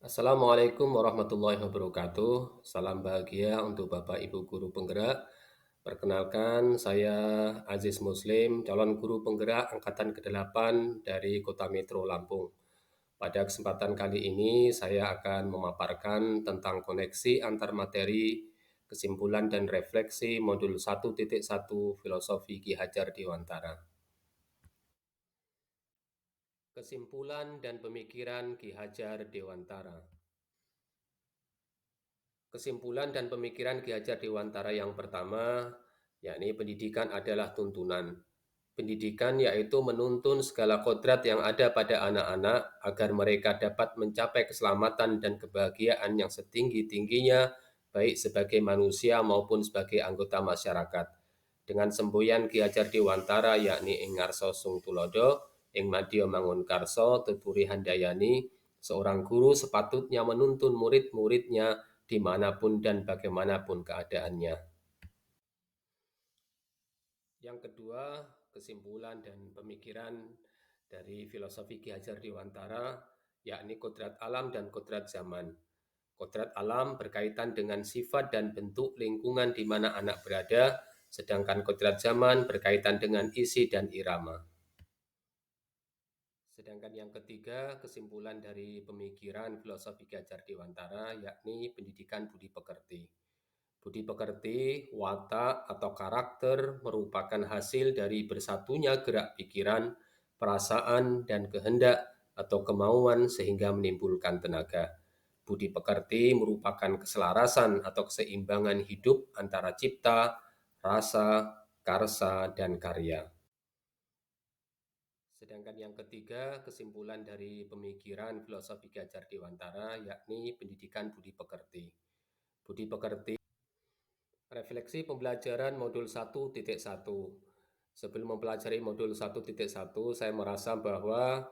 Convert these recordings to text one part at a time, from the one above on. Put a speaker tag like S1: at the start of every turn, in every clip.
S1: Assalamualaikum warahmatullahi wabarakatuh. Salam bahagia untuk Bapak Ibu guru penggerak. Perkenalkan, saya Aziz Muslim, calon guru penggerak angkatan ke-8 dari Kota Metro Lampung. Pada kesempatan kali ini, saya akan memaparkan tentang koneksi antar materi, kesimpulan dan refleksi modul 1.1 Filosofi Ki Hajar Dewantara. Kesimpulan dan pemikiran Ki Hajar Dewantara. Kesimpulan dan pemikiran Ki Hajar Dewantara yang pertama, yakni pendidikan adalah tuntunan. Pendidikan yaitu menuntun segala kodrat yang ada pada anak-anak agar mereka dapat mencapai keselamatan dan kebahagiaan yang setinggi-tingginya, baik sebagai manusia maupun sebagai anggota masyarakat. Dengan semboyan Ki Hajar Dewantara yakni ing ngarsa sung tulodo, ing madya mangun karso, tuturi handayani, seorang guru sepatutnya menuntun murid-muridnya dimanapun dan bagaimanapun keadaannya. Yang kedua, kesimpulan dan pemikiran dari filosofi Ki Hajar Dewantara, yakni kodrat alam dan kodrat zaman. Kodrat alam berkaitan dengan sifat dan bentuk lingkungan di mana anak berada, sedangkan kodrat zaman berkaitan dengan isi dan irama. Sedangkan yang ketiga, kesimpulan dari pemikiran filosofi Ki Hajar Dewantara, yakni pendidikan budi pekerti. Budi pekerti, watak, atau karakter merupakan hasil dari bersatunya gerak pikiran, perasaan, dan kehendak atau kemauan sehingga menimbulkan tenaga. Budi pekerti merupakan keselarasan atau keseimbangan hidup antara cipta, rasa, karsa, dan karya. Sedangkan yang ketiga, kesimpulan dari pemikiran filosofi Ki Hajar Dewantara, yakni pendidikan budi pekerti. Budi pekerti refleksi pembelajaran modul 1.1. Sebelum mempelajari modul 1.1, saya merasa bahwa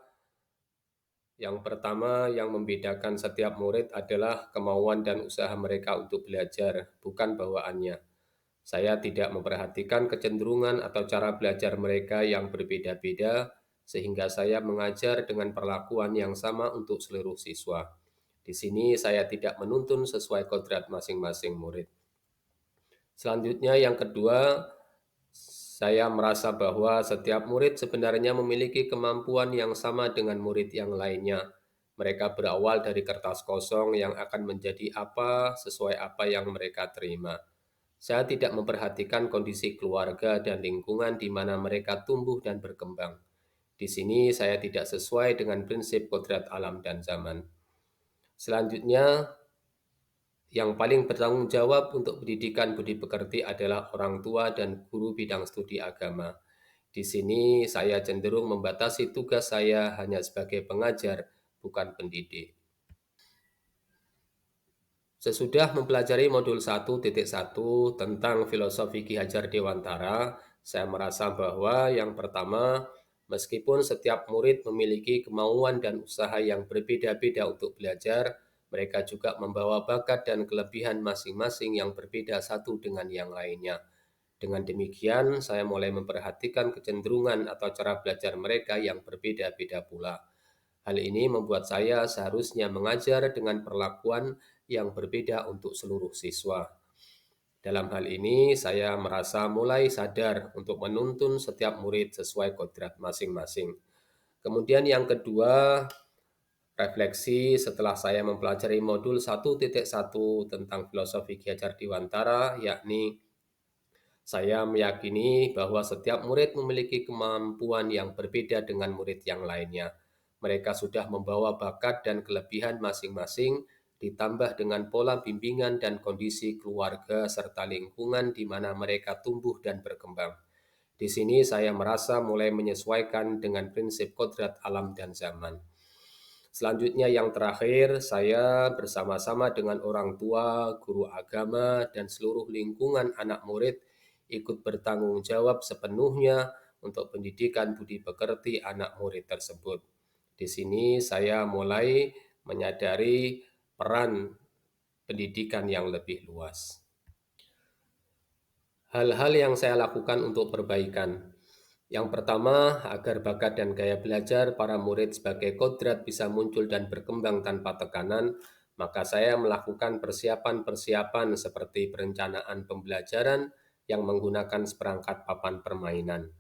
S1: yang pertama yang membedakan setiap murid adalah kemauan dan usaha mereka untuk belajar, bukan bawaannya. Saya tidak memperhatikan kecenderungan atau cara belajar mereka yang berbeda-beda, sehingga saya mengajar dengan perlakuan yang sama untuk seluruh siswa. Di sini saya tidak menuntun sesuai kodrat masing-masing murid. Selanjutnya yang kedua, saya merasa bahwa setiap murid sebenarnya memiliki kemampuan yang sama dengan murid yang lainnya. Mereka berawal dari kertas kosong yang akan menjadi apa sesuai apa yang mereka terima. Saya tidak memperhatikan kondisi keluarga dan lingkungan di mana mereka tumbuh dan berkembang. Di sini saya tidak sesuai dengan prinsip kodrat alam dan zaman. Selanjutnya, yang paling bertanggung jawab untuk pendidikan budi pekerti adalah orang tua dan guru bidang studi agama. Di sini saya cenderung membatasi tugas saya hanya sebagai pengajar, bukan pendidik. Sesudah mempelajari modul 1.1 tentang filosofi Ki Hajar Dewantara, saya merasa bahwa yang pertama, meskipun setiap murid memiliki kemauan dan usaha yang berbeda-beda untuk belajar, mereka juga membawa bakat dan kelebihan masing-masing yang berbeda satu dengan yang lainnya. Dengan demikian, saya mulai memperhatikan kecenderungan atau cara belajar mereka yang berbeda-beda pula. Hal ini membuat saya seharusnya mengajar dengan perlakuan yang berbeda untuk seluruh siswa. Dalam hal ini, saya merasa mulai sadar untuk menuntun setiap murid sesuai kodrat masing-masing. Kemudian yang kedua, refleksi setelah saya mempelajari modul 1.1 tentang filosofi Ki Hajar Dewantara, yakni saya meyakini bahwa setiap murid memiliki kemampuan yang berbeda dengan murid yang lainnya. Mereka sudah membawa bakat dan kelebihan masing-masing, ditambah dengan pola bimbingan dan kondisi keluarga serta lingkungan di mana mereka tumbuh dan berkembang. Di sini saya merasa mulai menyesuaikan dengan prinsip kodrat alam dan zaman. Selanjutnya yang terakhir, saya bersama-sama dengan orang tua, guru agama, dan seluruh lingkungan anak murid ikut bertanggung jawab sepenuhnya untuk pendidikan budi pekerti anak murid tersebut. Di sini saya mulai menyadari peran pendidikan yang lebih luas. Hal-hal yang saya lakukan untuk perbaikan. Yang pertama, agar bakat dan gaya belajar para murid sebagai kodrat bisa muncul dan berkembang tanpa tekanan, maka saya melakukan persiapan-persiapan seperti perencanaan pembelajaran yang menggunakan seperangkat papan permainan.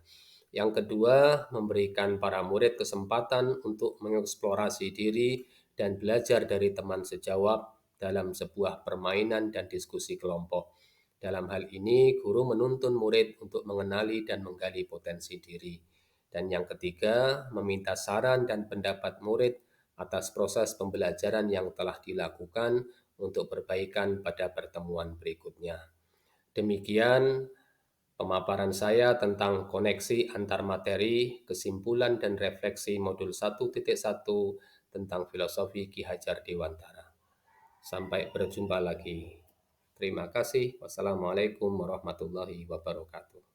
S1: Yang kedua, memberikan para murid kesempatan untuk mengeksplorasi diri dan belajar dari teman sejawat dalam sebuah permainan dan diskusi kelompok. Dalam hal ini, guru menuntun murid untuk mengenali dan menggali potensi diri. Dan yang ketiga, meminta saran dan pendapat murid atas proses pembelajaran yang telah dilakukan untuk perbaikan pada pertemuan berikutnya. Demikian pemaparan saya tentang koneksi antar materi, kesimpulan dan refleksi modul 1.1 tentang filosofi Ki Hajar Dewantara. Sampai berjumpa lagi. Terima kasih. Wassalamualaikum warahmatullahi wabarakatuh.